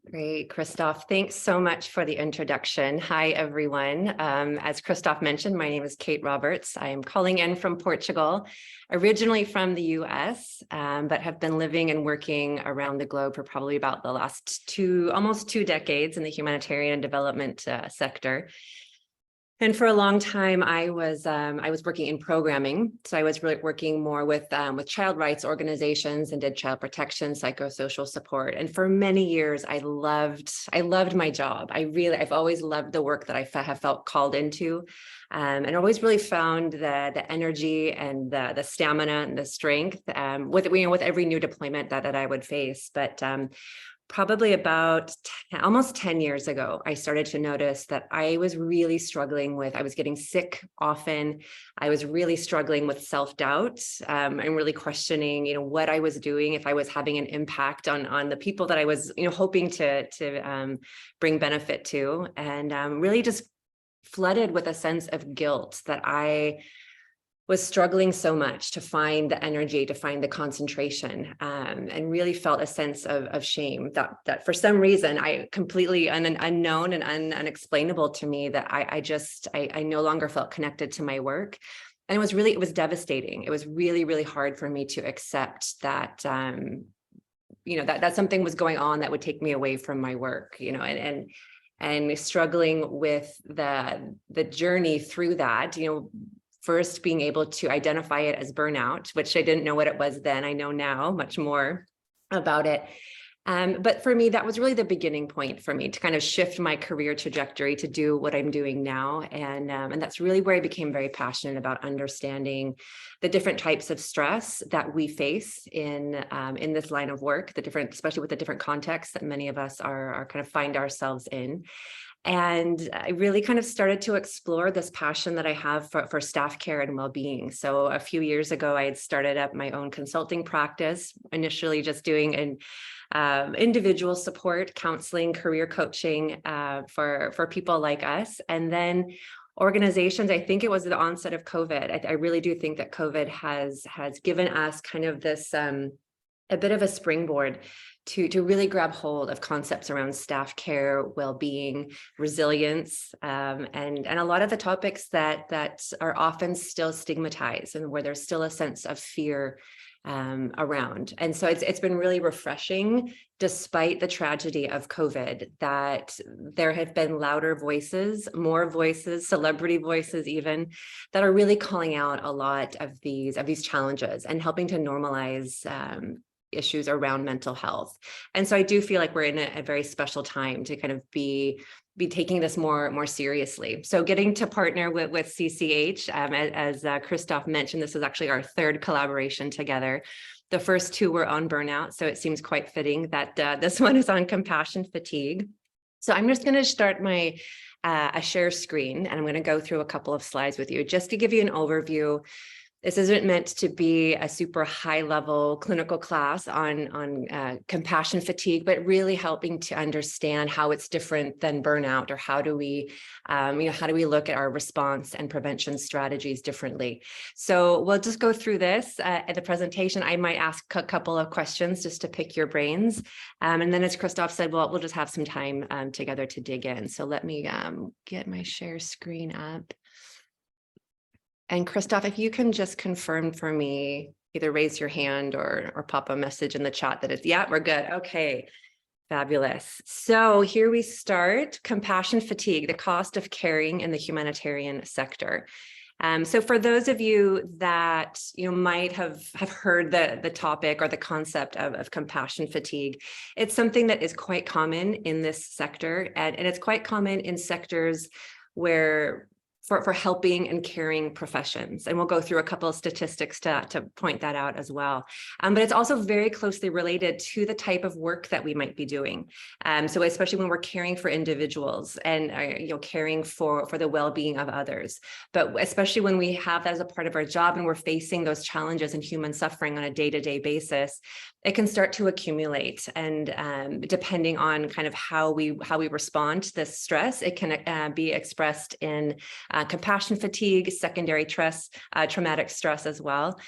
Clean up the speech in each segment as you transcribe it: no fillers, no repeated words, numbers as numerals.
Great, Christoph. Thanks so much for the introduction. Hi, everyone. As Christoph mentioned, my name is Kate Roberts. I am calling in from Portugal, originally from the US, but have been living and working around the globe for probably about the last almost two decades in the humanitarian and development sector. And for a long time, I was working in programming. So I was really working more with child rights organizations and did child protection, psychosocial support. And for many years, I loved my job. I've always loved the work that I have felt called into, and always really found the energy and the stamina and the strength with every new deployment that I would face. But probably about almost 10 years ago, I started to notice that I was really struggling I was getting sick often. I was really struggling with self-doubt and really questioning, what I was doing, if I was having an impact on the people that I was, hoping to bring benefit to, and really just flooded with a sense of guilt that I was struggling so much to find the energy, to find the concentration, and really felt a sense of shame that for some reason I completely unknown and unexplainable to me, that I no longer felt connected to my work. And it was devastating. It was really, really hard for me to accept that, that something was going on that would take me away from my work, and struggling with the journey through that, first being able to identify it as burnout, which I didn't know what it was then. I know now much more about it. But for me, that was really the beginning point for me to kind of shift my career trajectory to do what I'm doing now. And that's really where I became very passionate about understanding the different types of stress that we face in this line of work, especially with the different contexts that many of us are kind of find ourselves in. And I really kind of started to explore this passion that I have for staff care and well-being. So a few years ago, I had started up my own consulting practice, initially just doing individual support, counseling, career coaching for people like us. And then organizations, I think it was the onset of COVID. I really do think that COVID has given us kind of this a bit of a springboard to really grab hold of concepts around staff care, well-being, resilience, and a lot of the topics that are often still stigmatized and where there's still a sense of fear around. And so it's been really refreshing, despite the tragedy of COVID, that there have been louder voices, more voices, celebrity voices even, that are really calling out a lot of these challenges and helping to normalize issues around mental health. And so I do feel like we're in a very special time to kind of be taking this more seriously. So getting to partner with CCH, as Christoph mentioned, this is actually our third collaboration together. The first two were on burnout, so it seems quite fitting that this one is on compassion fatigue. So I'm just going to start a share screen, and I'm going to go through a couple of slides with you just to give you an overview. This isn't meant to be a super high level clinical class on compassion fatigue, but really helping to understand how it's different than burnout, or how do we look at our response and prevention strategies differently. So we'll just go through this at the presentation. I might ask a couple of questions just to pick your brains. And then, as Christoph said, we'll just have some time together to dig in. So let me get my share screen up. And Christoph, if you can just confirm for me, either raise your hand or pop a message in the chat that it's, yeah, we're good. Okay, fabulous. So here we start. Compassion fatigue, the cost of caring in the humanitarian sector. So for those of you that might have heard the topic or the concept of compassion fatigue, it's something that is quite common in this sector, and it's quite common in sectors where for helping and caring professions. And we'll go through a couple of statistics to point that out as well. But it's also very closely related to the type of work that we might be doing. So especially when we're caring for individuals and caring for the well-being of others. But especially when we have that as a part of our job and we're facing those challenges and human suffering on a day-to-day basis, it can start to accumulate. And depending on kind of how we respond to this stress, it can be expressed in compassion fatigue, secondary traumatic stress as well.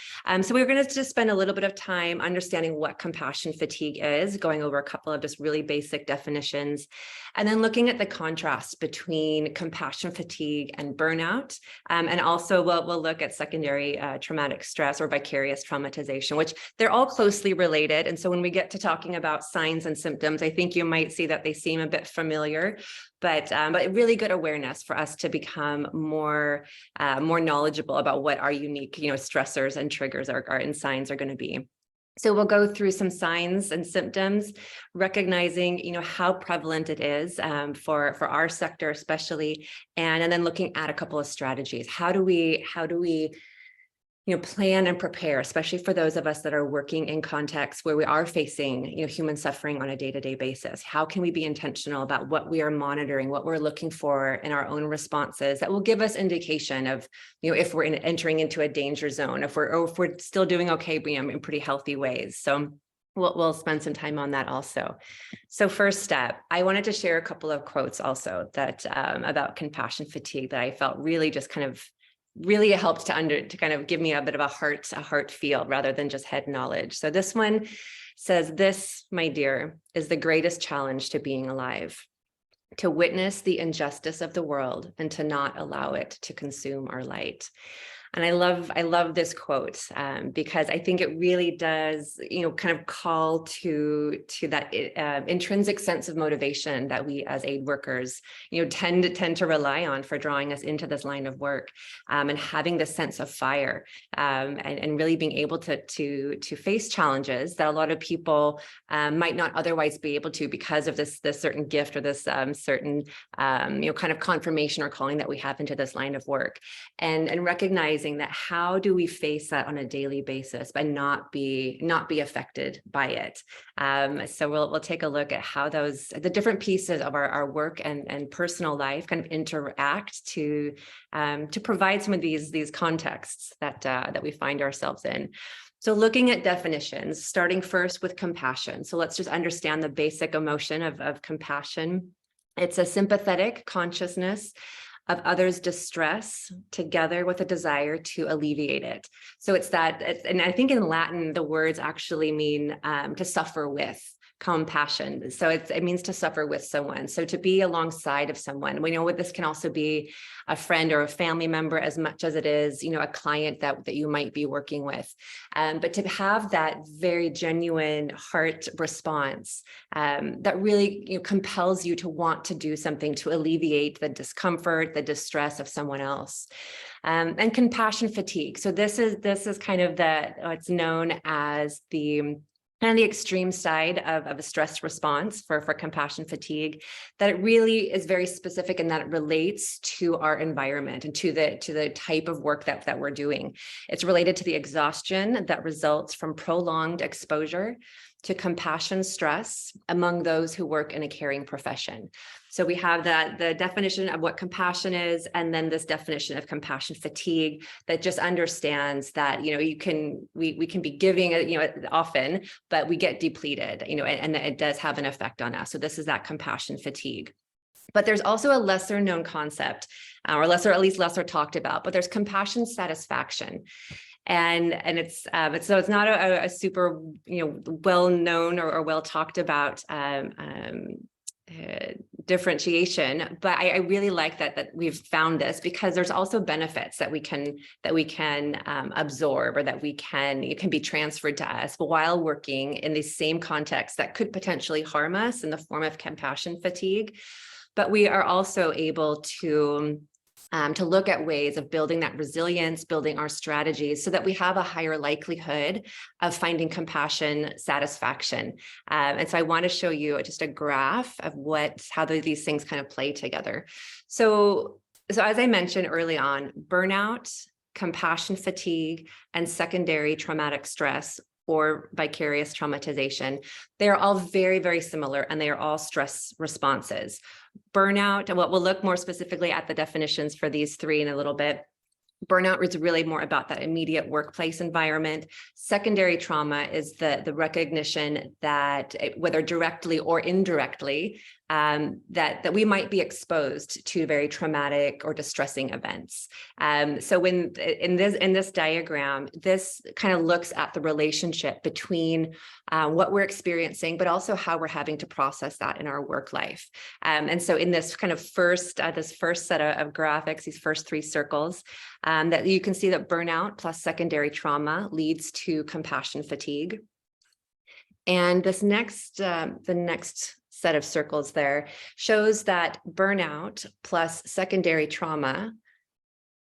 So we're going to just spend a little bit of time understanding what compassion fatigue is, going over a couple of just really basic definitions, and then looking at the contrast between compassion fatigue and burnout. And also we'll look at secondary traumatic stress or vicarious traumatization, which they're all closely related. And so when we get to talking about signs and symptoms, I think you might see that they seem a bit familiar, but really good awareness for us to become more knowledgeable about what our unique, stressors and triggers and signs are going to be. So we'll go through some signs and symptoms, recognizing, how prevalent it is for our sector especially, and then looking at a couple of strategies. How do we plan and prepare, especially for those of us that are working in contexts where we are facing, human suffering on a day-to-day basis? How can we be intentional about what we are monitoring, what we're looking for in our own responses that will give us indication of, if we're entering into a danger zone, if we're still doing okay, in pretty healthy ways. So we'll spend some time on that also. So first step, I wanted to share a couple of quotes also that about compassion fatigue that I felt really just really helped to kind of give me a bit of a heart feel rather than just head knowledge. So this one says, "This, my dear, is the greatest challenge to being alive, to witness the injustice of the world and to not allow it to consume our light." And I love this quote because I think it really does, kind of call to that intrinsic sense of motivation that we as aid workers, tend to rely on for drawing us into this line of work, and having this sense of fire, and really being able to face challenges that a lot of people might not otherwise be able to because of this certain gift or this certain kind of confirmation or calling that we have into this line of work, and recognizing that how do we face that on a daily basis but not be affected by it. So we'll take a look at how the different pieces of our work and personal life kind of interact to provide some of these contexts that we find ourselves in. So looking at definitions, starting first with compassion. So let's just understand the basic emotion of compassion. It's a sympathetic consciousness of others' distress together with a desire to alleviate it. So it's that, and I think in Latin, the words actually mean to suffer with. Compassion. So it means to suffer with someone. So to be alongside of someone. We know what this can also be a friend or a family member as much as it is, a client that you might be working with. But to have that very genuine heart response that really compels you to want to do something to alleviate the discomfort, the distress of someone else. And compassion fatigue. So this is kind of what's known as the extreme side of a stress response for compassion fatigue, that it really is very specific in that it relates to our environment and to the type of work that we're doing. It's related to the exhaustion that results from prolonged exposure to compassion stress among those who work in a caring profession. So we have the definition of what compassion is, and then this definition of compassion fatigue that just understands that, we can be giving, often, but we get depleted, and it does have an effect on us. So this is that compassion fatigue. But there's also a lesser known concept, or lesser talked about, but there's compassion satisfaction. And it's not a super well known or well talked about differentiation, but I really like that we've found this, because there's also benefits that we can absorb, or that it can be transferred to us while working in the same context that could potentially harm us in the form of compassion fatigue. But we are also able to look at ways of building that resilience, building our strategies so that we have a higher likelihood of finding compassion satisfaction. And so I want to show you just a graph of how these things kind of play together. So as I mentioned early on, burnout, compassion fatigue, and secondary traumatic stress or vicarious traumatization, they are all very, very similar, and they are all stress responses. Burnout, and we'll look more specifically at the definitions for these three in a little bit. Burnout is really more about that immediate workplace environment. Secondary trauma is the recognition that whether directly or indirectly, that we might be exposed to very traumatic or distressing events. So when in this diagram, this kind of looks at the relationship between what we're experiencing, but also how we're having to process that in our work life. And so in this kind of first set of graphics, these first three circles, that you can see that burnout plus secondary trauma leads to compassion fatigue. And this the next set of circles there shows that burnout plus secondary trauma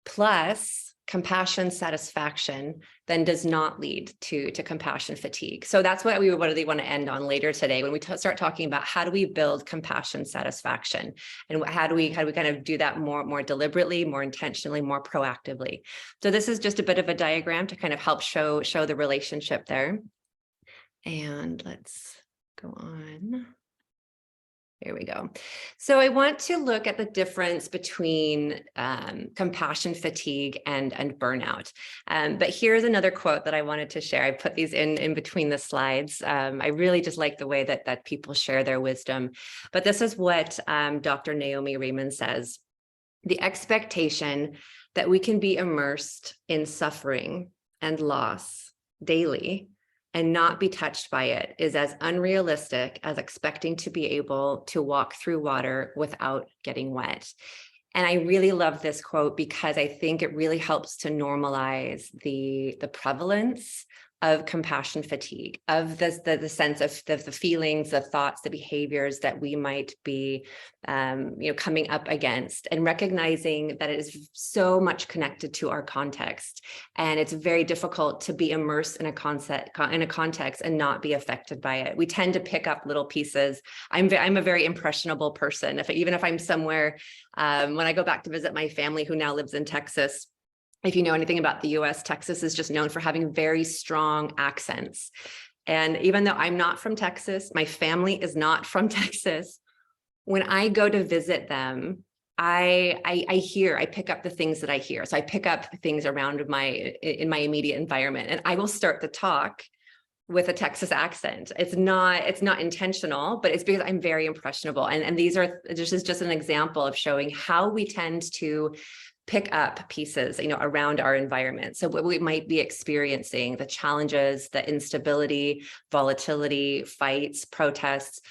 plus compassion satisfaction then does not lead to compassion fatigue. So that's what we really want to end on later today when we start talking about how do we build compassion satisfaction, and how do we kind of do that more deliberately, more intentionally, more proactively. So this is just a bit of a diagram to kind of help show the relationship there. And let's go on. Here we go. So I want to look at the difference between compassion fatigue and burnout. But here's another quote that I wanted to share. I put these in between the slides. I really just like the way that people share their wisdom. But this is what Dr. Naomi Raymond says: the expectation that we can be immersed in suffering and loss daily and not be touched by it is as unrealistic as expecting to be able to walk through water without getting wet. And I really love this quote because I think it really helps to normalize the prevalence of compassion fatigue, of the sense of the feelings, the thoughts, the behaviors that we might be coming up against, and recognizing that it is so much connected to our context. And it's very difficult to be immersed in a context and not be affected by it. We tend to pick up little pieces. I'm a very impressionable person. Even if I'm somewhere, when I go back to visit my family who now lives in Texas, if you know anything about the US, Texas is just known for having very strong accents. And even though I'm not from Texas, my family is not from Texas, when I go to visit them, I pick up the things that I hear. So I pick up things around in my immediate environment, and I will start the talk with a Texas accent. It's not intentional, but it's because I'm very impressionable. And this is just an example of showing how we tend to pick up pieces, around our environment. So what we might be experiencing, the challenges, the instability, volatility, fights, protests,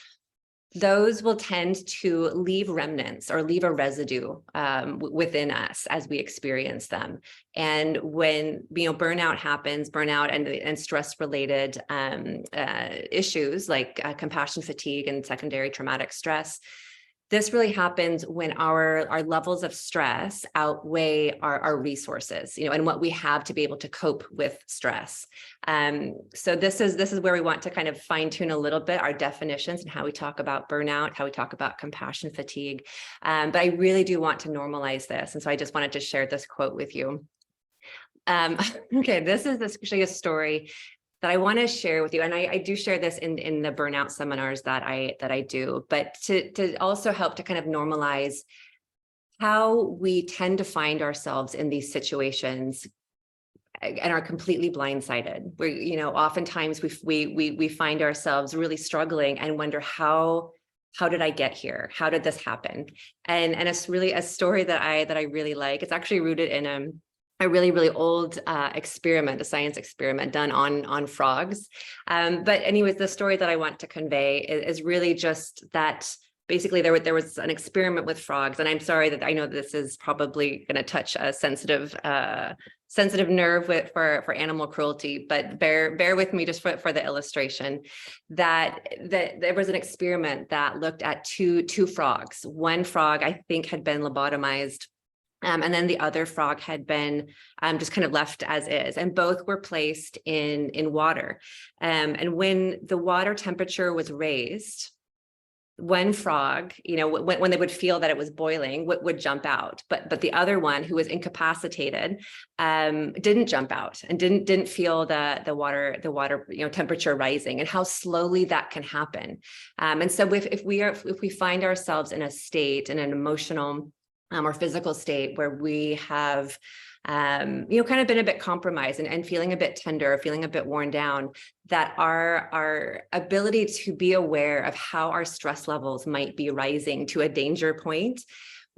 those will tend to leave remnants or leave a residue within us as we experience them. And when burnout happens, and stress-related issues like compassion fatigue and secondary traumatic stress, this really happens when our levels of stress outweigh our resources, and what we have to be able to cope with stress. So this is where we want to kind of fine tune a little bit our definitions and how we talk about burnout, how we talk about compassion fatigue. But I really do want to normalize this. And so I just wanted to share this quote with you. Okay, this is actually a story that I want to share with you. And I do share this in the burnout seminars that I do, but to also help to kind of normalize how we tend to find ourselves in these situations and are completely blindsided. Oftentimes we find ourselves really struggling and wonder how did I get here? How did this happen? And it's really a story that I really like. It's actually rooted in a really, really old experiment, a science experiment done on frogs. But anyways, the story that I want to convey is really just that basically there was an experiment with frogs. And I'm sorry that I know this is probably going to touch a sensitive nerve for animal cruelty, but bear with me just for the illustration that there was an experiment that looked at two frogs. One frog, I think, had been lobotomized. And then the other frog had been just kind of left as is, and both were placed in water. And when the water temperature was raised, one frog, when they would feel that it was boiling, would jump out, but the other one, who was incapacitated, didn't jump out and didn't feel the water temperature rising, and how slowly that can happen. And so if we find ourselves in a state, in an emotional or physical state where we have kind of been a bit compromised and feeling a bit tender, feeling a bit worn down, that our ability to be aware of how our stress levels might be rising to a danger point,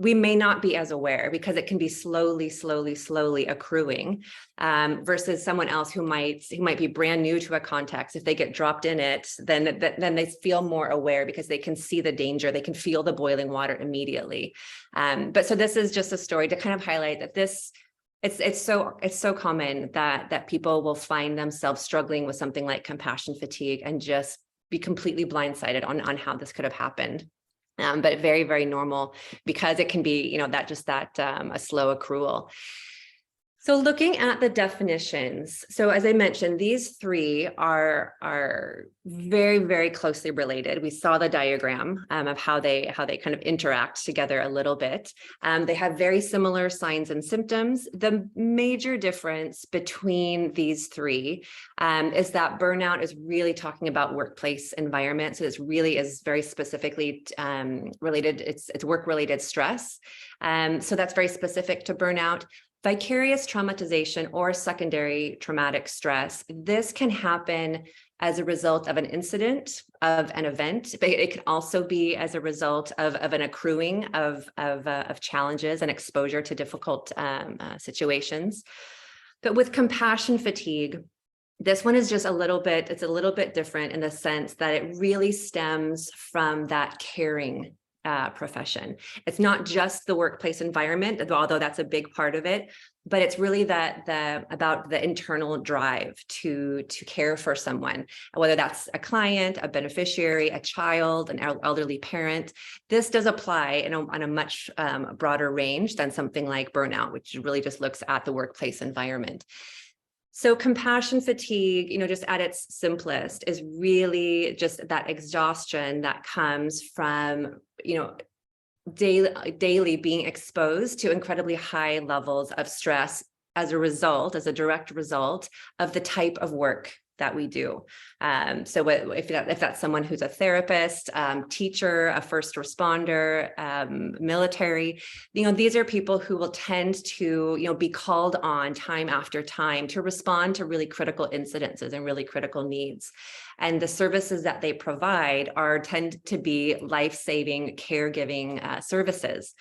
we may not be as aware because it can be slowly accruing, versus someone else who might be brand new to a context. If they get dropped in it, then they feel more aware because they can see the danger, they can feel the boiling water immediately. But so this is just a story to kind of highlight that it's so common that people will find themselves struggling with something like compassion fatigue and just be completely blindsided on how this could have happened. But very, very normal because it can be, a slow accrual. So looking at the definitions, so as I mentioned, these three are very, very closely related. We saw the diagram of how they kind of interact together a little bit. They have very similar signs and symptoms. The major difference between these three is that burnout is really talking about workplace environment. So this really is very specifically related. It's work-related stress. So that's very specific to burnout. Vicarious traumatization or secondary traumatic stress, this can happen as a result of an incident, of an event, but it can also be as a result of an accruing of challenges and exposure to difficult situations. But with compassion fatigue, this one is just a little bit different in the sense that it really stems from that caring profession. It's not just the workplace environment, although that's a big part of it, but it's really about the internal drive to care for someone, whether that's a client, a beneficiary, a child, an elderly parent. This does apply on a much broader range than something like burnout, which really just looks at the workplace environment. So compassion fatigue, just at its simplest, is really just that exhaustion that comes from, daily being exposed to incredibly high levels of stress as a direct result of the type of work that we do. So if that's someone who's a therapist, teacher, a first responder, military, these are people who will tend to, be called on time after time to respond to really critical incidences and really critical needs. And the services that they provide tend to be life-saving, caregiving services.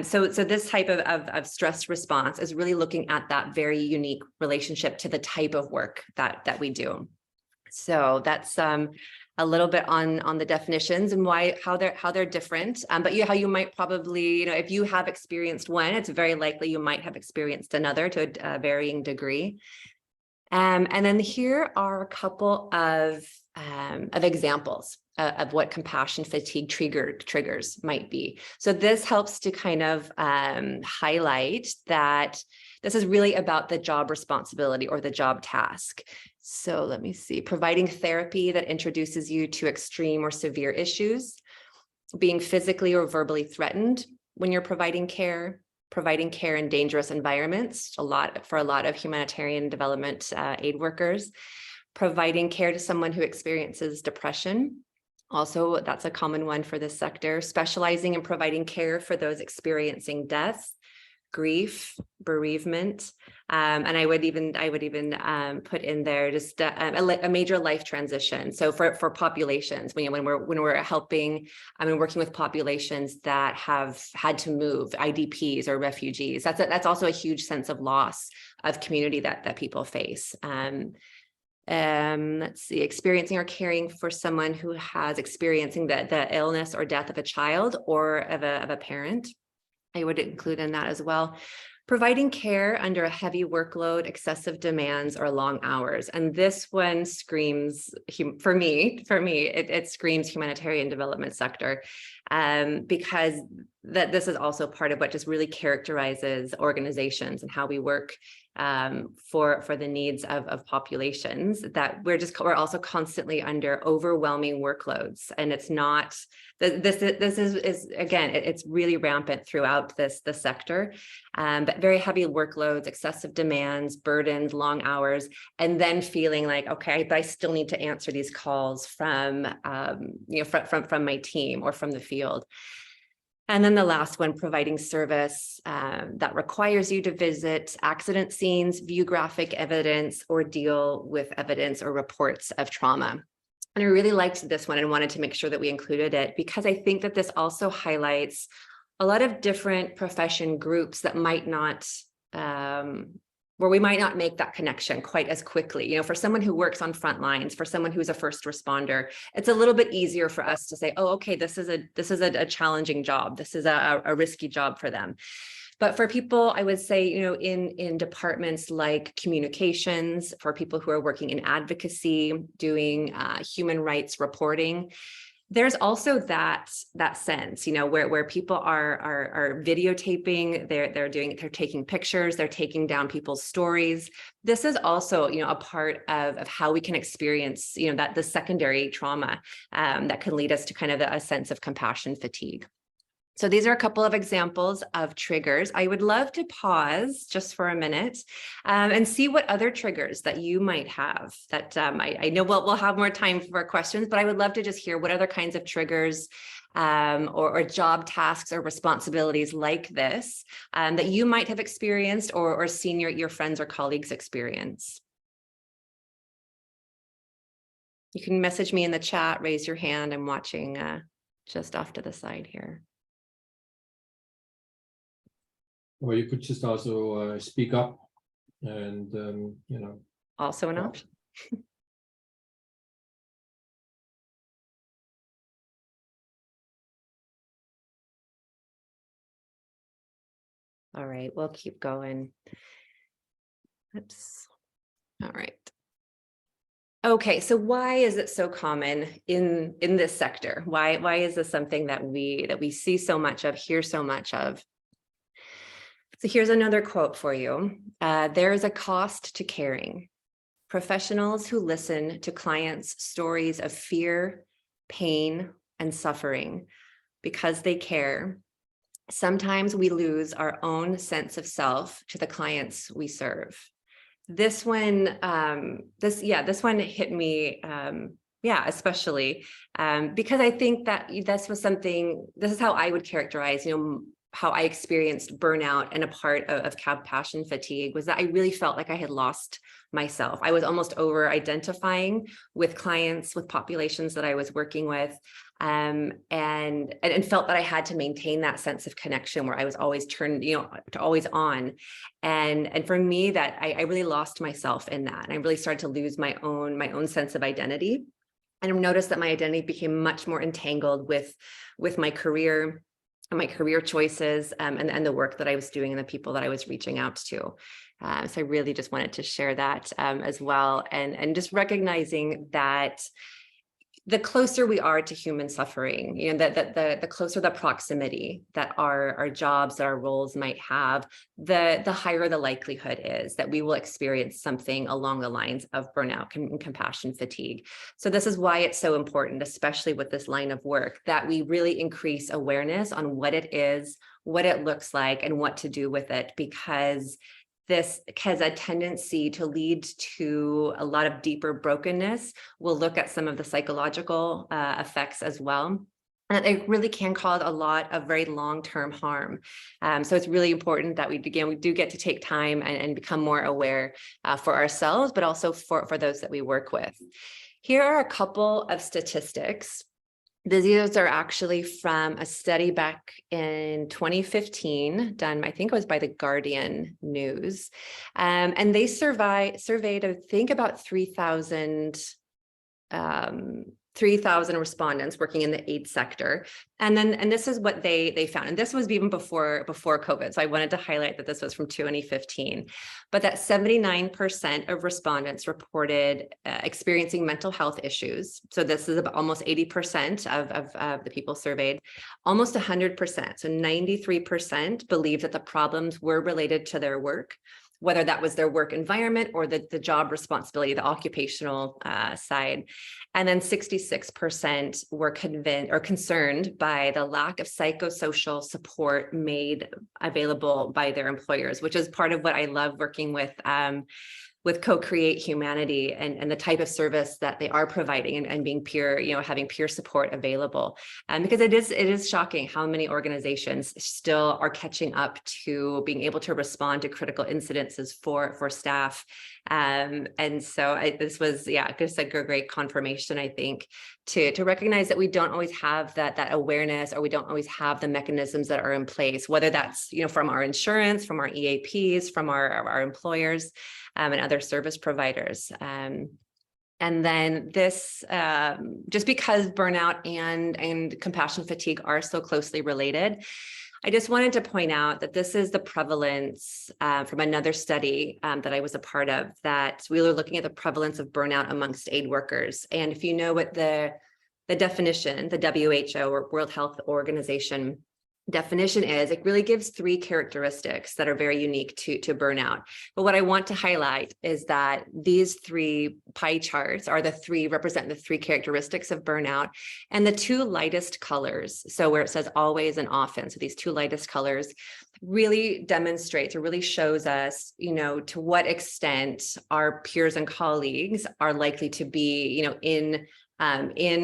So this type of stress response is really looking at that very unique relationship to the type of work that we do. So that's a little bit on the definitions and how they're different. But how you might probably, if you have experienced one, it's very likely you might have experienced another to a varying degree. And then here are a couple of examples of what compassion fatigue triggers might be. So this helps to kind of highlight that this is really about the job responsibility or the job task. So let me see, providing therapy that introduces you to extreme or severe issues, being physically or verbally threatened when you're providing care in dangerous environments, for a lot of humanitarian development aid workers, providing care to someone who experiences depression. Also, that's a common one for this sector, specializing in providing care for those experiencing death, grief, bereavement, and I would even put in there just a major life transition. So for populations, when we're helping, working with populations that have had to move, IDPs or refugees, that's also a huge sense of loss of community that people face. Let's see, experiencing or caring for someone who has experiencing the illness or death of a child or of a parent. I would include in that as well. Providing care under a heavy workload, excessive demands, or long hours. And this one screams, for me, it screams humanitarian development sector, because this is also part of what just really characterizes organizations and how we work for the needs of populations, that we're also constantly under overwhelming workloads. And it's not, this is again, it's really rampant throughout the sector, but very heavy workloads, excessive demands, burdens, long hours, and then feeling like, okay, but I still need to answer these calls from my team or from the field. And then the last one, providing service that requires you to visit accident scenes, view graphic evidence, or deal with evidence or reports of trauma. And I really liked this one and wanted to make sure that we included it because I think that this also highlights a lot of different profession groups that might not, where we might not make that connection quite as quickly. You know, for someone who works on front lines, for someone who's a first responder, it's a little bit easier for us to say, oh, okay, this is a challenging job. This is a risky job for them. But for people, I would say, you know, in departments like communications, for people who are working in advocacy, doing human rights reporting, there's also that sense, you know, where people are videotaping, they're taking pictures, they're taking down people's stories. This is also, you know, a part of how we can experience, you know, that the secondary trauma that can lead us to kind of a sense of compassion fatigue. So these are a couple of examples of triggers. I would love to pause just for a minute and see what other triggers that you might have that I know we'll have more time for questions, but I would love to just hear what other kinds of triggers or job tasks or responsibilities like this that you might have experienced or seen your friends or colleagues experience. You can message me in the chat, raise your hand. I'm watching just off to the side here. Or you could just also speak up and, you know. Also an option. All right, we'll keep going. Oops. All right. Okay, so why is it so common in this sector? Why is this something that we see so much of, hear so much of? So here's another quote for you. There is a cost to caring. Professionals who listen to clients' stories of fear, pain, and suffering because they care. Sometimes we lose our own sense of self to the clients we serve. This one, this one hit me, especially because I think that this is how I would characterize, you know, how I experienced burnout, and a part of compassion fatigue was that I really felt like I had lost myself. I was almost over identifying with clients, with populations that I was working with, and felt that I had to maintain that sense of connection where I was always turned, you know, to always on. And for me, that I really lost myself in that. And I really started to lose my own sense of identity. And I noticed that my identity became much more entangled with my career and my career choices and the work that I was doing and the people that I was reaching out to. So I really just wanted to share that as well. And just recognizing that the closer we are to human suffering, you know, the closer the proximity that our jobs, that our roles might have, the higher the likelihood is that we will experience something along the lines of burnout and compassion fatigue. So this is why it's so important, especially with this line of work, that we really increase awareness on what it is, what it looks like, and what to do with it, because this has a tendency to lead to a lot of deeper brokenness. We'll look at some of the psychological effects as well. And it really can cause a lot of very long-term harm. So it's really important that we do get to take time and become more aware for ourselves, but also for those that we work with. Here are a couple of statistics. These are actually from a study back in 2015 done, I think it was by the Guardian News. And they surveyed, I think, about 3,000 respondents working in the aid sector. And this is what they found. And this was even before COVID. So I wanted to highlight that this was from 2015, but that 79% of respondents reported experiencing mental health issues. So this is about almost 80% of the people surveyed, almost 100%. So 93% believed that the problems were related to their work, whether that was their work environment or the job responsibility, the occupational side. And then 66% were concerned by the lack of psychosocial support made available by their employers, which is part of what I love working with with CoCreate Humanity and the type of service that they are providing and being peer, having peer support available. Because it is shocking how many organizations still are catching up to being able to respond to critical incidences for staff. And so this was, just a great confirmation, I think, to recognize that we don't always have that awareness, or we don't always have the mechanisms that are in place, whether that's, from our insurance, from our EAPs, from our employers, and other service providers. And then this, just because burnout and compassion fatigue are so closely related, I just wanted to point out that this is the prevalence from another study that I was a part of, that we were looking at the prevalence of burnout amongst aid workers. And if you know what the definition, the WHO, or World Health Organization definition is, it really gives 3 characteristics that are very unique to burnout. But what I want to highlight is that these 3 pie charts represent the 3 characteristics of burnout, and the 2 lightest colors, so where it says always and often, so these 2 lightest colors really demonstrates, or really shows us, to what extent our peers and colleagues are likely to be, in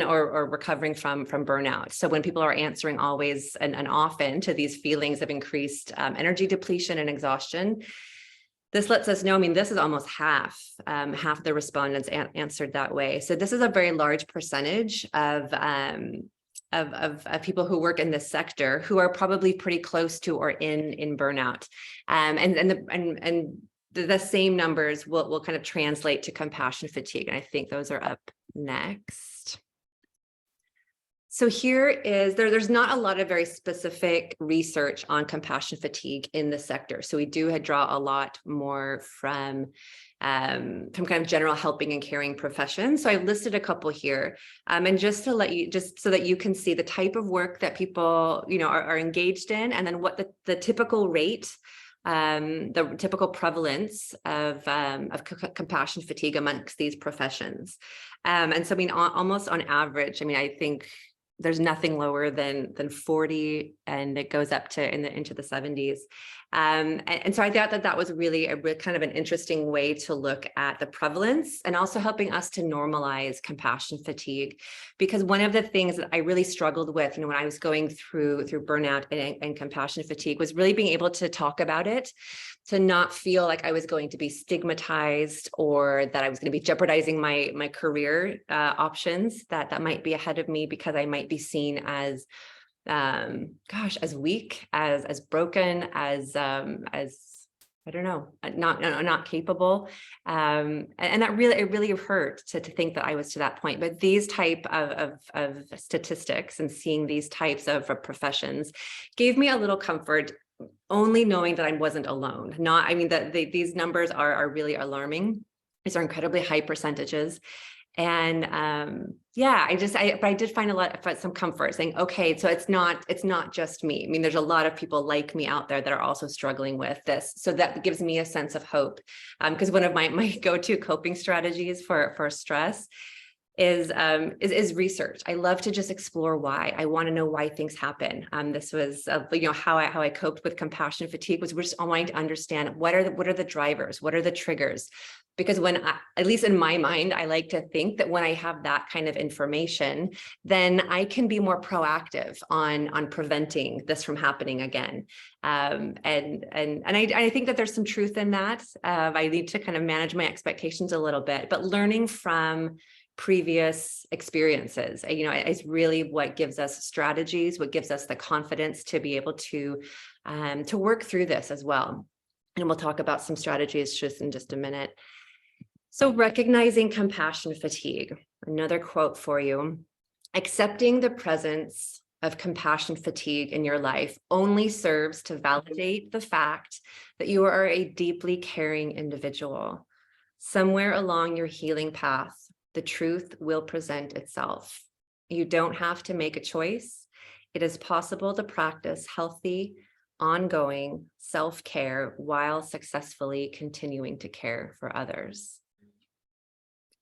or recovering from burnout. So when people are answering always and often to these feelings of increased energy depletion and exhaustion, this lets us know, this is almost half the respondents answered that way. So this is a very large percentage of people who work in this sector who are probably pretty close to or in burnout. And the same numbers will kind of translate to compassion fatigue. And I think those are up next. So here is, there's not a lot of very specific research on compassion fatigue in the sector. So we do draw a lot more from kind of general helping and caring professions. So I've listed a couple here. And just to let you, just so that you can see the type of work that people, are engaged in, and then what the typical rate, the typical prevalence of compassion fatigue amongst these professions. And so, almost on average, I think there's nothing lower than 40, and it goes up to into the 70s. And so I thought that was really a kind of an interesting way to look at the prevalence, and also helping us to normalize compassion fatigue. Because one of the things that I really struggled with, when I was going through burnout and compassion fatigue, was really being able to talk about it, to not feel like I was going to be stigmatized, or that I was going to be jeopardizing my career options that might be ahead of me, because I might be seen as as weak, as broken, as I don't know, not capable. And that really hurt to think that I was to that point. But these type of statistics, and seeing these types of professions, gave me a little comfort, only knowing that I wasn't alone. That these numbers are really alarming. These are incredibly high percentages. And but I did find some comfort saying, okay, so it's not just me. There's a lot of people like me out there that are also struggling with this. So that gives me a sense of hope. Because one of my go-to coping strategies for stress is research. I love to just explore why. I want to know why things happen. This was how I coped with compassion fatigue, was we're just wanting to understand what are the drivers, what are the triggers. Because at least in my mind, I like to think that when I have that kind of information, then I can be more proactive on preventing this from happening again. And I think that there's some truth in that. I need to kind of manage my expectations a little bit, but learning from previous experiences, is really what gives us strategies, what gives us the confidence to be able to work through this as well. And we'll talk about some strategies in just a minute. So recognizing compassion fatigue, another quote for you: accepting the presence of compassion fatigue in your life only serves to validate the fact that you are a deeply caring individual. Somewhere along your healing path, the truth will present itself. You don't have to make a choice. It is possible to practice healthy, ongoing self-care while successfully continuing to care for others.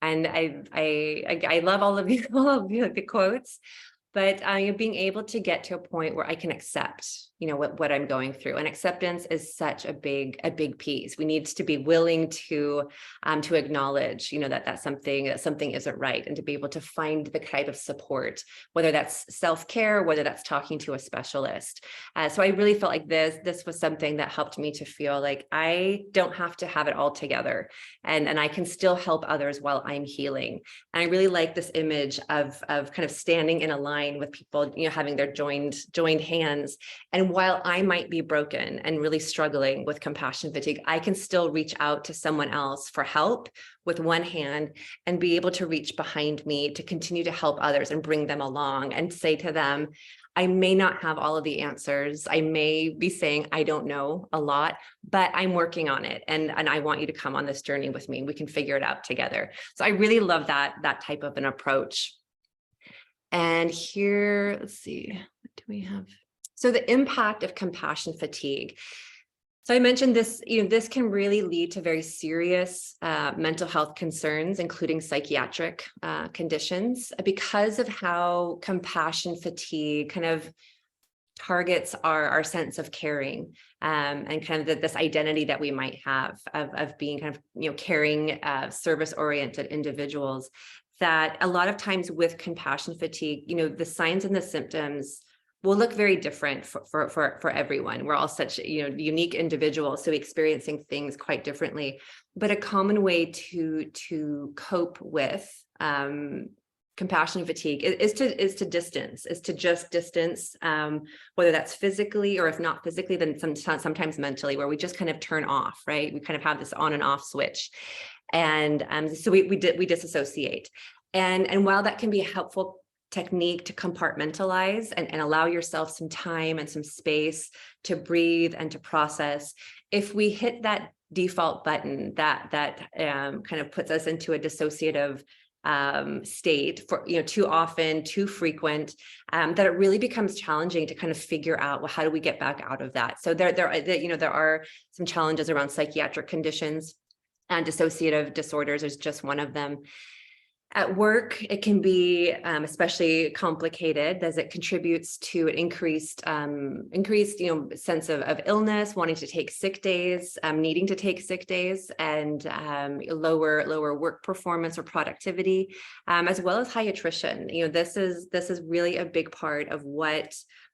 And I love all of the quotes, but being able to get to a point where I can accept, what I'm going through. And acceptance is such a big piece. We need to be willing to acknowledge, that something isn't right, and to be able to find the type of support, whether that's self-care, whether that's talking to a specialist. So I really felt like this was something that helped me to feel like I don't have to have it all together, and I can still help others while I'm healing. And I really like this image of kind of standing in a line with people, having their joined hands. And while I might be broken and really struggling with compassion fatigue, I can still reach out to someone else for help with one hand, and be able to reach behind me to continue to help others and bring them along, and say to them, I may not have all of the answers. I may be saying I don't know a lot, but I'm working on it. And I want you to come on this journey with me. We can figure it out together. So I really love that type of an approach. And here, let's see, what do we have? So the impact of compassion fatigue. So I mentioned this, this can really lead to very serious mental health concerns, including psychiatric conditions, because of how compassion fatigue kind of targets our sense of caring, and kind of this identity that we might have of being kind of, caring, service-oriented individuals. That a lot of times with compassion fatigue, the signs and the symptoms will look very different for everyone. We're all such, unique individuals, so experiencing things quite differently. But a common way to cope with compassion fatigue is to just distance, whether that's physically, or if not physically, then sometimes mentally, where we just kind of turn off, right? We kind of have this on and off switch. And so we disassociate. And while that can be a helpful technique to compartmentalize and allow yourself some time and some space to breathe and to process, if we hit that default button that kind of puts us into a dissociative state for, too often, too frequent, that it really becomes challenging to kind of figure out, well, how do we get back out of that? So there are some challenges around psychiatric conditions, and dissociative disorders is just one of them. At work, it can be especially complicated, as it contributes to an increased sense of illness, wanting to take sick days, needing to take sick days, and lower work performance or productivity, as well as high attrition. This is really a big part of what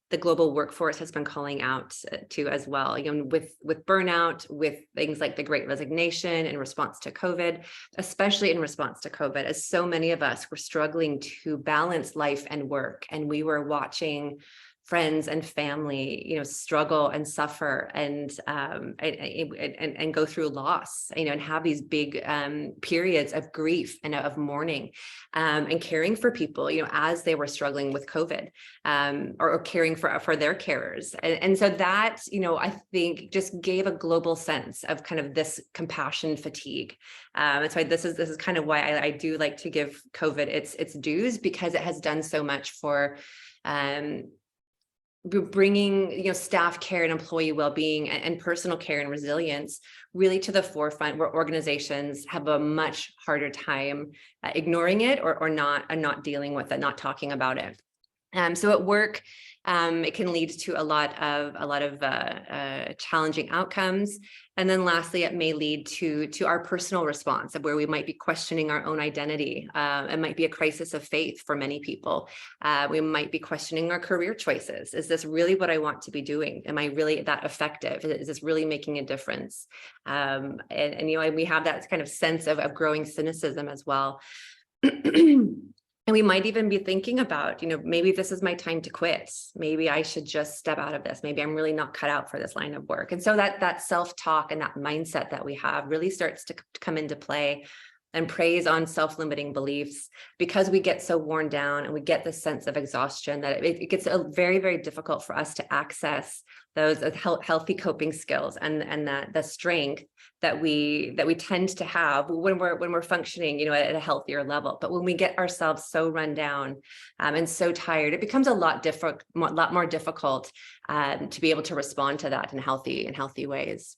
the global workforce has been calling out to as well, with burnout, with things like the Great Resignation in response to COVID, especially in response to COVID, as so many of us were struggling to balance life and work. And we were watching friends and family, struggle and suffer and go through loss, and have these big periods of grief and of mourning, and caring for people, as they were struggling with COVID, or caring for their carers. And so that, I think just gave a global sense of kind of this compassion fatigue. And so this is kind of why I do like to give COVID its dues, because it has done so much for bringing staff care and employee well-being and personal care and resilience really to the forefront, where organizations have a much harder time ignoring it or not dealing with it, not talking about it. So at work, it can lead to a lot of challenging outcomes. And then lastly, it may lead to our personal response, of where we might be questioning our own identity. It might be a crisis of faith for many people. We might be questioning our career choices. Is this really what I want to be doing? Am I really that effective? Is this really making a difference? And we have that kind of sense of growing cynicism as well. And we might even be thinking about, maybe this is my time to quit. Maybe I should just step out of this. Maybe I'm really not cut out for this line of work. And so that self-talk and that mindset that we have really starts to come into play, and preys on self-limiting beliefs, because we get so worn down and we get this sense of exhaustion that it gets very, very difficult for us to access those healthy coping skills and that the strength that we tend to have when we're functioning, at a healthier level. But when we get ourselves so run down and so tired, it becomes a lot more difficult to be able to respond to that in healthy ways.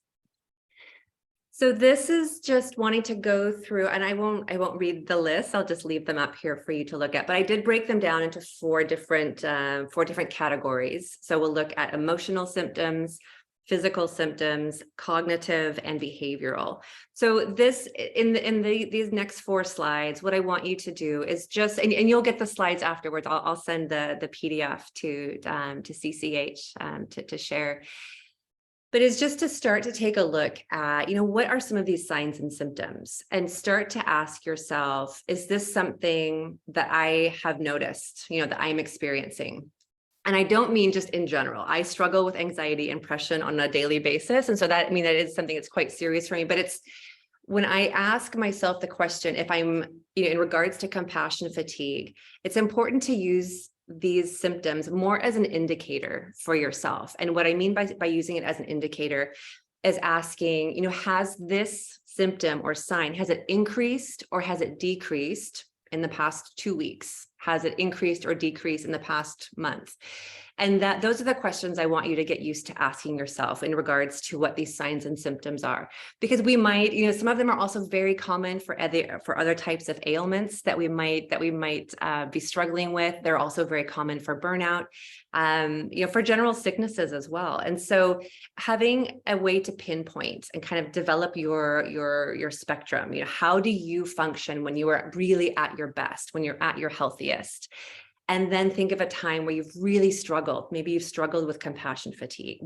So this is just wanting to go through, and I won't read the list. I'll just leave them up here for you to look at. But I did break them down into four different categories. So we'll look at emotional symptoms, physical symptoms, cognitive, and behavioral. So this these next four slides, what I want you to do is just, and you'll get the slides afterwards. I'll send the PDF to CCH to share. But it's just to start to take a look at, what are some of these signs and symptoms, and start to ask yourself, is this something that I have noticed, that I'm experiencing? And I don't mean just in general. I struggle with anxiety and depression on a daily basis. And so that is something that's quite serious for me, but it's when I ask myself the question, if I'm, in regards to compassion fatigue, it's important to use these symptoms more as an indicator for yourself. And what I mean by using it as an indicator is asking, has this symptom or sign, has it increased or has it decreased in the past 2 weeks? Has it increased or decreased in the past month? And those are the questions I want you to get used to asking yourself in regards to what these signs and symptoms are, because we might, some of them are also very common for other types of ailments that we might be struggling with. They're also very common for burnout, for general sicknesses as well. And so having a way to pinpoint and kind of develop your spectrum, how do you function when you are really at your best, when you're at your healthiest? And then think of a time where you've really struggled. Maybe you've struggled with compassion fatigue.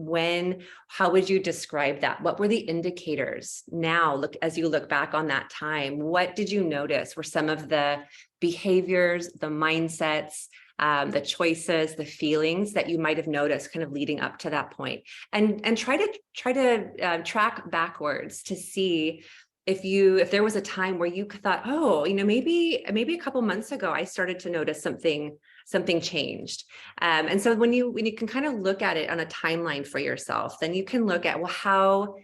How would you describe that? What were the indicators? Now, as you look back on that time, what did you notice were some of the behaviors, the mindsets, the choices, the feelings that you might have noticed kind of leading up to that point? And try to track backwards to see if there was a time where you thought, oh, maybe a couple months ago, I started to notice something changed. And so when you can kind of look at it on a timeline for yourself, then you can look at, well,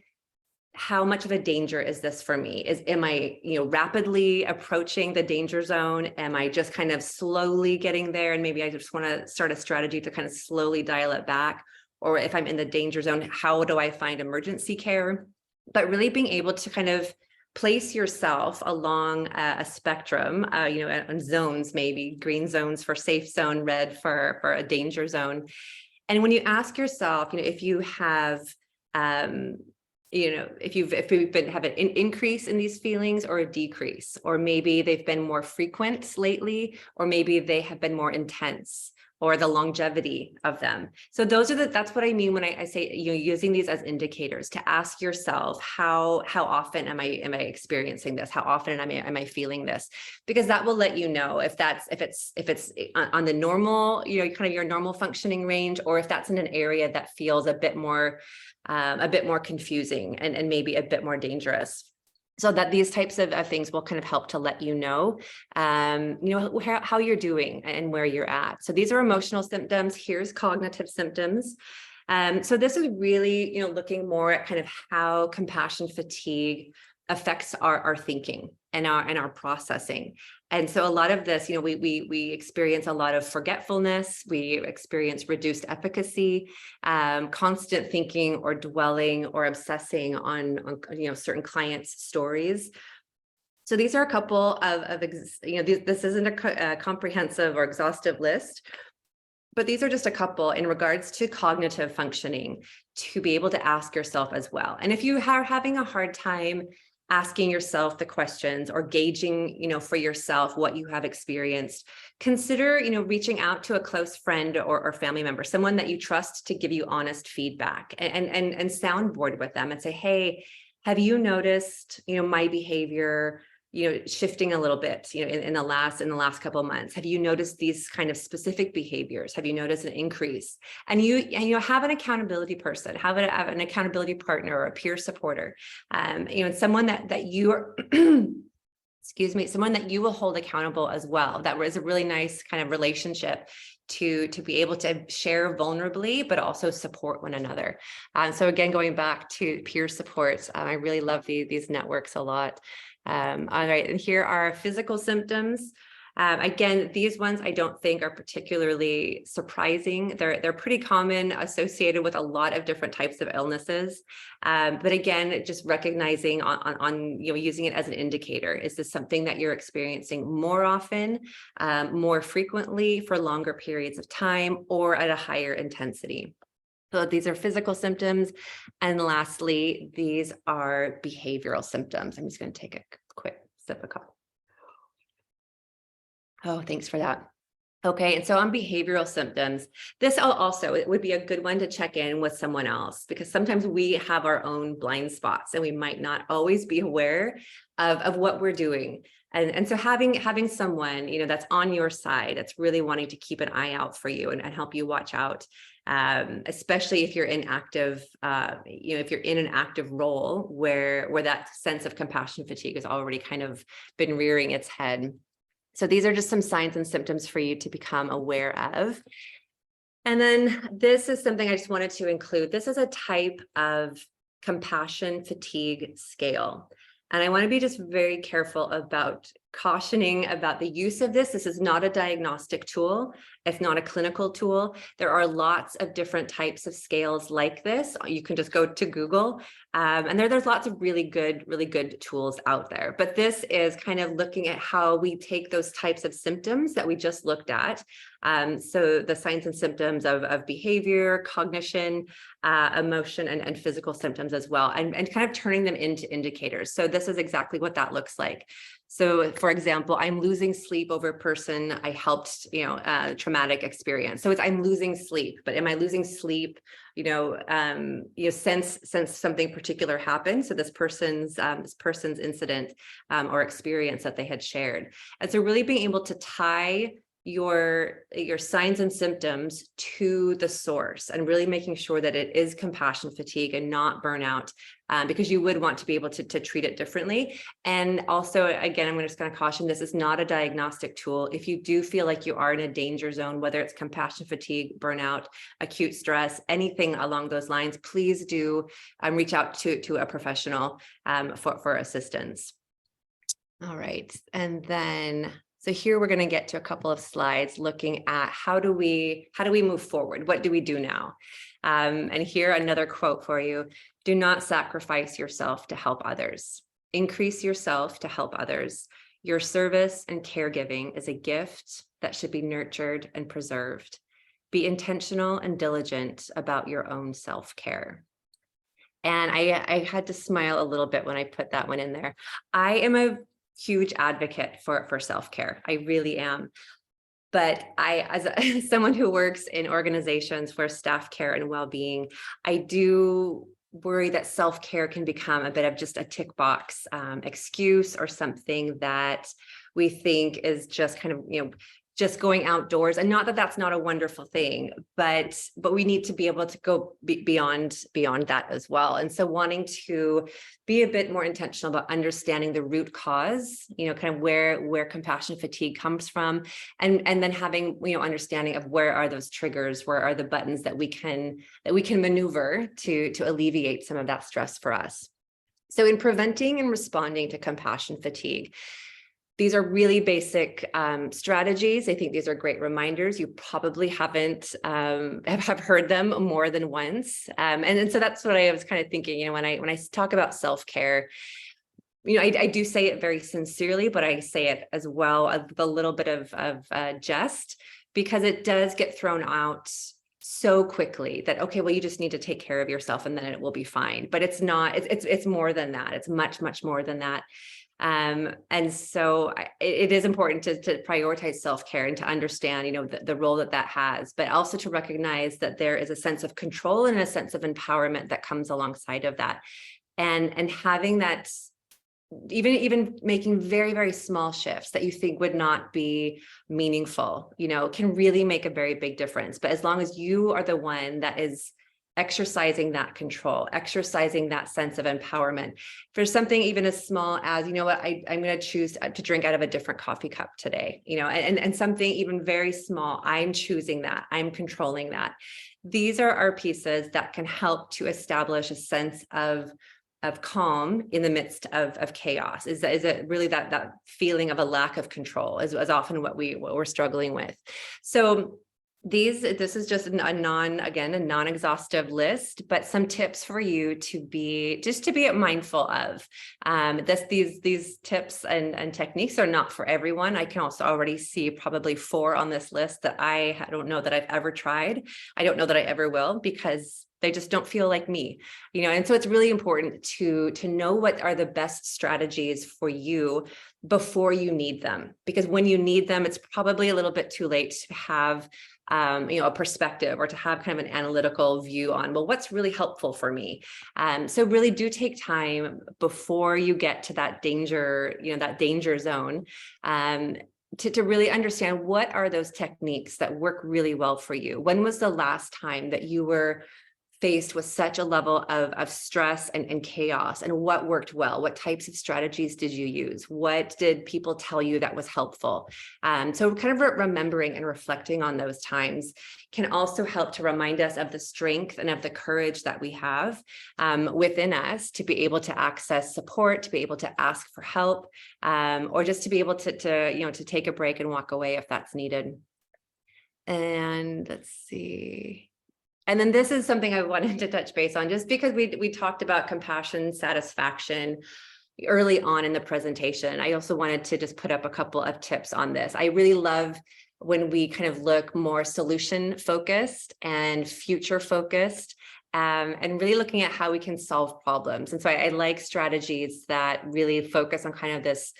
how much of a danger is this for me? Am I, rapidly approaching the danger zone? Am I just kind of slowly getting there? And maybe I just want to start a strategy to kind of slowly dial it back. Or if I'm in the danger zone, how do I find emergency care? But really being able to kind of place yourself along a spectrum, on zones, maybe green zones for safe zone, red for a danger zone. And when you ask yourself, if you have, if you've have an increase in these feelings or a decrease, or maybe they've been more frequent lately, or maybe they have been more intense, or the longevity of them. So that's what I mean when I say, using these as indicators to ask yourself, how often am I experiencing this? How often am I feeling this? Because that will let you know if it's on the normal, kind of your normal functioning range, or if that's in an area that feels a bit more confusing and maybe a bit more dangerous. So that these types of things will kind of help to let you know, how you're doing and where you're at. So these are emotional symptoms. Here's cognitive symptoms. So this is really, looking more at kind of how compassion fatigue affects our thinking and our processing. And so a lot of this, we experience a lot of forgetfulness. We experience reduced efficacy, constant thinking or dwelling or obsessing on certain clients' stories. So these are a couple of this isn't a comprehensive or exhaustive list, but these are just a couple in regards to cognitive functioning to be able to ask yourself as well. And if you are having a hard time asking yourself the questions or gauging, for yourself what you have experienced, consider, reaching out to a close friend or family member, someone that you trust to give you honest feedback, and soundboard with them and say, hey, have you noticed, my behavior, shifting a little bit, in the last couple of months? Have you noticed these kind of specific behaviors? Have you noticed an increase? And you have an accountability person, have an accountability partner or a peer supporter, someone that you are, excuse me, someone that you will hold accountable as well. That was a really nice kind of relationship to be able to share vulnerably, but also support one another. So again, going back to peer support, I really love these networks a lot. All right, and here are physical symptoms. Again, these ones I don't think are particularly surprising. They're pretty common, associated with a lot of different types of illnesses. But again, just recognizing on using it as an indicator. Is this something that you're experiencing more often, more frequently, for longer periods of time, or at a higher intensity? So these are physical symptoms. And lastly, these are behavioral symptoms. I'm just going to take a quick sip of coffee. Oh, thanks for that. Okay, and so on behavioral symptoms, this also, it would be a good one to check in with someone else, because sometimes we have our own blind spots and we might not always be aware of what we're doing. And so having someone, that's on your side, that's really wanting to keep an eye out for you and help you watch out, especially if you're in active, if you're in an active role where that sense of compassion fatigue has already kind of been rearing its head. So these are just some signs and symptoms for you to become aware of. And then this is something I just wanted to include. This is a type of compassion fatigue scale. And I want to be just very careful about cautioning about the use of this. This is not a diagnostic tool. It's not a clinical tool. There are lots of different types of scales like this. You can just go to Google, and there's lots of really good tools out there. But this is kind of looking at how we take those types of symptoms that we just looked at. So the signs and symptoms of behavior, cognition, emotion, and physical symptoms as well, and kind of turning them into indicators. So this is exactly what that looks like. So for example, I'm losing sleep over a person I helped, traumatic experience. So I'm losing sleep, but am I losing sleep, since something particular happened? So this person's incident or experience that they had shared. And so really being able to tie your signs and symptoms to the source and really making sure that it is compassion fatigue and not burnout, because you would want to be able to treat it differently. And also, again, I'm just going to caution, this is not a diagnostic tool. If you do feel like you are in a danger zone, whether it's compassion fatigue, burnout, acute stress, anything along those lines, please do reach out to a professional for assistance. All right. And then so here we're going to get to a couple of slides looking at how do we move forward? What do we do now? And here another quote for you. Do not sacrifice yourself to help others. Increase yourself to help others. Your service and caregiving is a gift that should be nurtured and preserved. Be intentional and diligent about your own self-care. And I had to smile a little bit when I put that one in there. I am a huge advocate for self-care. I really am. But as someone who works in organizations for staff care and well-being, I do worry that self-care can become a bit of just a tick box excuse, or something that we think is just kind of, just going outdoors. And not that that's not a wonderful thing, but we need to be able to go beyond that as well. And so wanting to be a bit more intentional about understanding the root cause, kind of where compassion fatigue comes from, and then having, understanding of where are those triggers, where are the buttons that we can maneuver to alleviate some of that stress for us. So in preventing and responding to compassion fatigue, these are really basic strategies. I think these are great reminders. You probably haven't have heard them more than once. And so that's what I was kind of thinking, when I talk about self-care, I do say it very sincerely, but I say it as well with a little bit of jest, because it does get thrown out so quickly that, okay, well, you just need to take care of yourself and then it will be fine. But it's not, it's more than that. It's much, much more than that. And so it is important to prioritize self-care and to understand, the role that has, but also to recognize that there is a sense of control and a sense of empowerment that comes alongside of that. And having that, even making very, very small shifts that you think would not be meaningful, can really make a very big difference. But as long as you are the one that is exercising that control, exercising that sense of empowerment for something even as small as, I'm going to choose to drink out of a different coffee cup today, and something even very small, I'm choosing that, I'm controlling that. These are our pieces that can help to establish a sense of calm in the midst of chaos? Is it really that feeling of a lack of control is often what we're struggling with. So this is just a non-exhaustive list, but some tips for you to be mindful of. These tips and techniques are not for everyone. I can also already see probably 4 on this list that I don't know that I've ever tried. I don't know that I ever will, because they just don't feel like me, and so it's really important to know what are the best strategies for you before you need them, because when you need them, it's probably a little bit too late to have a perspective or to have kind of an analytical view on, well, what's really helpful for me. So really do take time before you get to that danger, that danger zone, to really understand what are those techniques that work really well for you. When was the last time that you were faced with such a level of stress and chaos, and what worked well? What types of strategies did you use? What did people tell you that was helpful? So kind of remembering and reflecting on those times can also help to remind us of the strength and of the courage that we have within us to be able to access support, to be able to ask for help, or just to be able to take a break and walk away if that's needed. And let's see. And then this is something I wanted to touch base on, just because we talked about compassion, satisfaction early on in the presentation. I also wanted to just put up a couple of tips on this. I really love when we kind of look more solution focused and future focused, and really looking at how we can solve problems. And so I like strategies that really focus on kind of this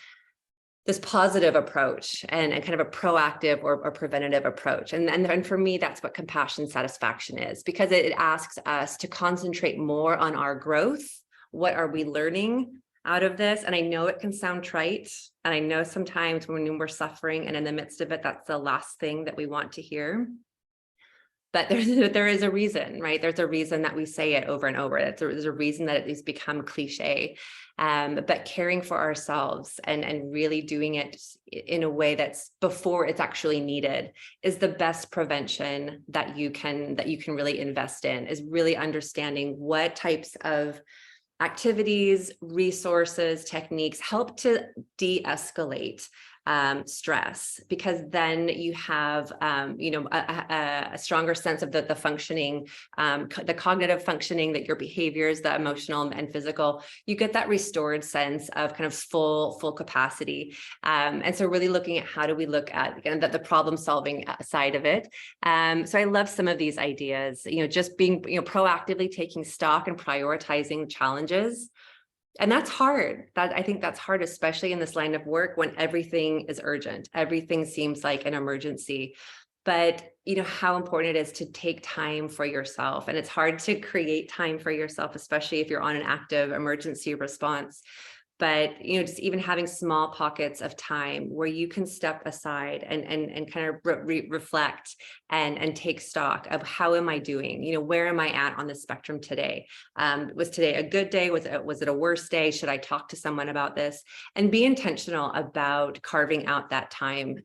positive approach and kind of a proactive or preventative approach. And for me, that's what compassion satisfaction is, because it asks us to concentrate more on our growth. What are we learning out of this? And I know it can sound trite, and I know sometimes when we're suffering and in the midst of it, that's the last thing that we want to hear. But there is a reason, right? There's a reason that we say it over and over. There's a reason that it's become cliche. But caring for ourselves and really doing it in a way that's before it's actually needed is the best prevention that you can really invest in, is really understanding what types of activities, resources, techniques help to de-escalate stress, because then you have a stronger sense of the functioning, the cognitive functioning, that your behaviors, the emotional and physical, you get that restored sense of kind of full capacity. And so really looking at how do we look at, again, the problem solving side of it. So I love some of these ideas, just being proactively taking stock and prioritizing challenges. And that's hard. I think that's hard, especially in this line of work when everything is urgent. Everything seems like an emergency. But how important it is to take time for yourself. And it's hard to create time for yourself, especially if you're on an active emergency response. But just even having small pockets of time where you can step aside and kind of reflect and take stock of, how am I doing? Where am I at on the spectrum today? Was today a good day? Was it a worse day? Should I talk to someone about this? And be intentional about carving out that time.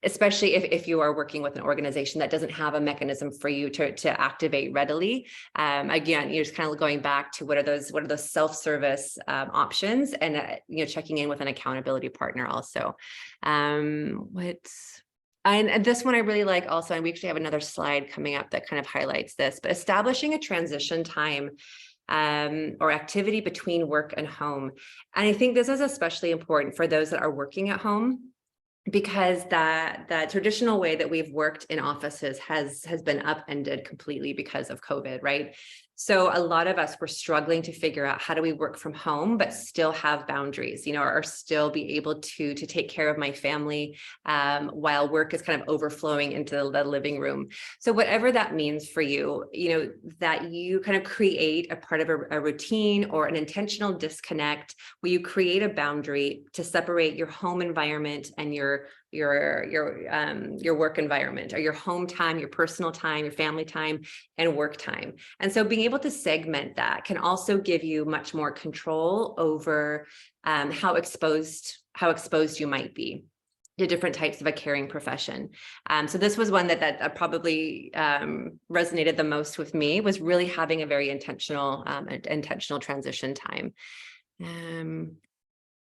Especially if you are working with an organization that doesn't have a mechanism for you to activate readily. Again, you're just kind of going back to what are those self-service options, and checking in with an accountability partner also. And this one I really like also, and we actually have another slide coming up that kind of highlights this, but establishing a transition time or activity between work and home. And I think this is especially important for those that are working at home, because that traditional way that we've worked in offices has been upended completely because of COVID, right? So a lot of us were struggling to figure out, how do we work from home but still have boundaries, or still be able to take care of my family while work is kind of overflowing into the living room. So whatever that means for you, that you kind of create a part of a routine or an intentional disconnect where you create a boundary to separate your home environment and your work environment, or your home time, your personal time, your family time, and work time. And so being able to segment that can also give you much more control over how exposed you might be. to different types of a caring profession. So this was one that probably resonated the most with me, was really having a very intentional transition time.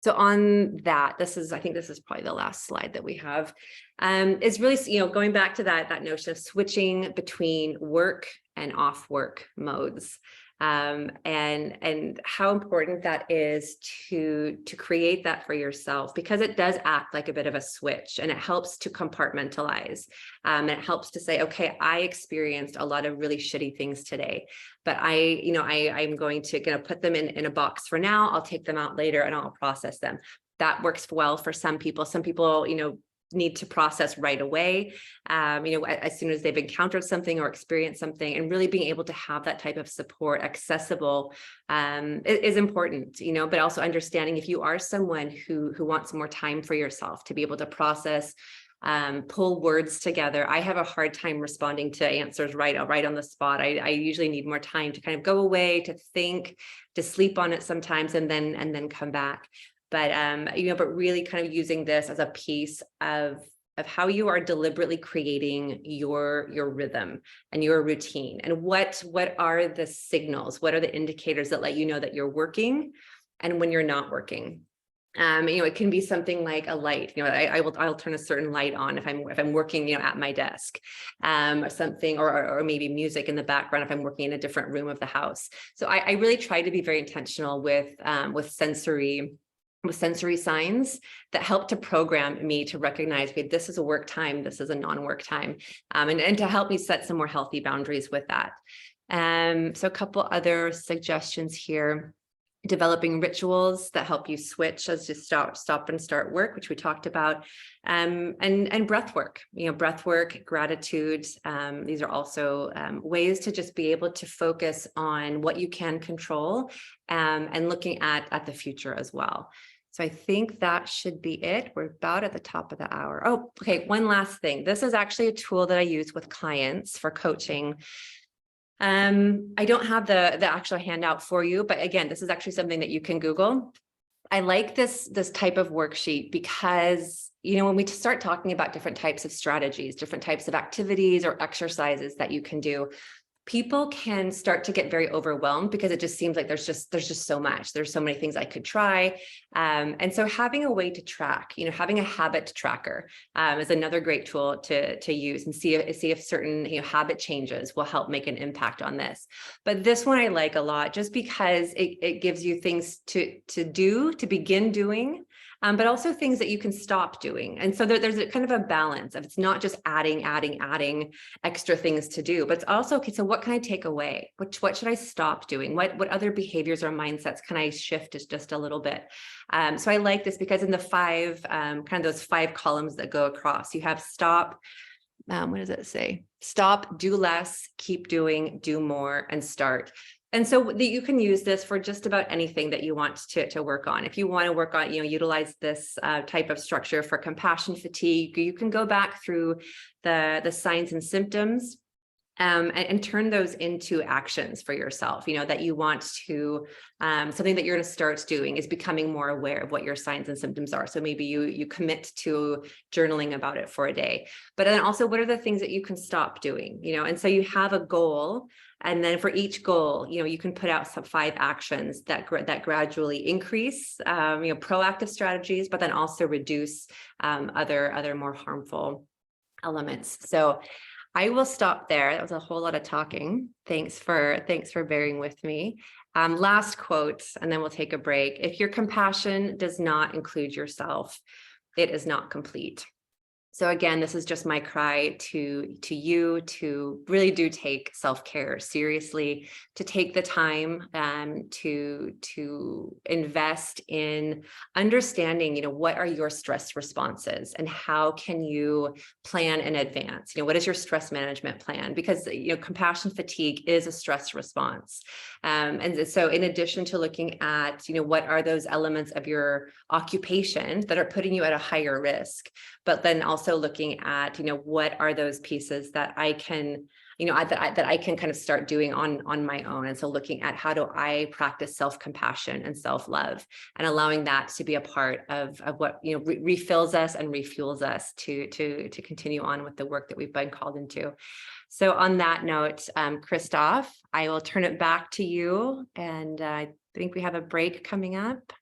So on that, I think this is probably the last slide that we have, is really, going back to that notion of switching between work and off work modes. And how important that is to create that for yourself, because it does act like a bit of a switch, and it helps to compartmentalize. And it helps to say, okay, I experienced a lot of really shitty things today, but I'm going to put them in a box for now. I'll take them out later and I'll process them. That works well for some people. Some people, need to process right away, as soon as they've encountered something or experienced something, and really being able to have that type of support accessible is important, but also understanding if you are someone who wants more time for yourself to be able to process, pull words together. I have a hard time responding to answers right on the spot. I usually need more time to kind of go away, to think, to sleep on it sometimes, and then come back. But, but really kind of using this as a piece of how you are deliberately creating your rhythm and your routine. And what are the signals? What are the indicators that let you know that you're working and when you're not working? It can be something like a light. I'll turn a certain light on if I'm working, at my desk, or something, or maybe music in the background if I'm working in a different room of the house. So I really try to be very intentional with sensory signs that help to program me to recognize, okay, this is a work time, this is a non-work time, and to help me set some more healthy boundaries with that. So a couple other suggestions here: developing rituals that help you switch as you stop and start work, which we talked about, and breath work, breath work, gratitude. These are also ways to just be able to focus on what you can control, and looking at the future as well. So I think that should be it. We're about at the top of the hour. Oh, okay. One last thing. This is actually a tool that I use with clients for coaching. I don't have the actual handout for you, but again, this is actually something that you can Google. I like this type of worksheet because, when we start talking about different types of strategies, different types of activities or exercises that you can do, people can start to get very overwhelmed because it just seems like there's just so much. There's so many things I could try. And so having a way to track, having a habit tracker is another great tool to use, and see if certain habit changes will help make an impact on this. But this one I like a lot just because it gives you things to begin doing, but also things that you can stop doing. And so there's a kind of a balance of, it's not just adding extra things to do, but it's also, okay, so what can I take away? What should I stop doing? What other behaviors or mindsets can I shift just a little bit? So I like this because in the those 5 columns that go across, you have stop, what does it say? Stop, do less, keep doing, do more, and start. And so you can use this for just about anything that you want to work on. If you want to work on, utilize this type of structure for compassion fatigue, you can go back through the signs and symptoms, and turn those into actions for yourself, that you want to, something that you're going to start doing is becoming more aware of what your signs and symptoms are. So maybe you commit to journaling about it for a day, but then also, what are the things that you can stop doing, and so you have a goal. And then for each goal, you can put out some 5 actions that gradually increase, proactive strategies, but then also reduce other more harmful elements. So I will stop there. That was a whole lot of talking. Thanks for bearing with me. Last quote, and then we'll take a break. If your compassion does not include yourself, it is not complete. So again, this is just my cry to you to really do take self-care seriously, to take the time to invest in understanding, what are your stress responses and how can you plan in advance? What is your stress management plan? Because, compassion fatigue is a stress response. And so in addition to looking at, what are those elements of your occupation that are putting you at a higher risk, but then also looking at, what are those pieces that I can that I can kind of start doing on my own. And so looking at how do I practice self-compassion and self-love, and allowing that to be a part of what refills us and refuels us to continue on with the work that we've been called into. So on that note, Christoph, I will turn it back to you, and I think we have a break coming up.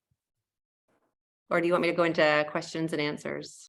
Or do you want me to go into questions and answers?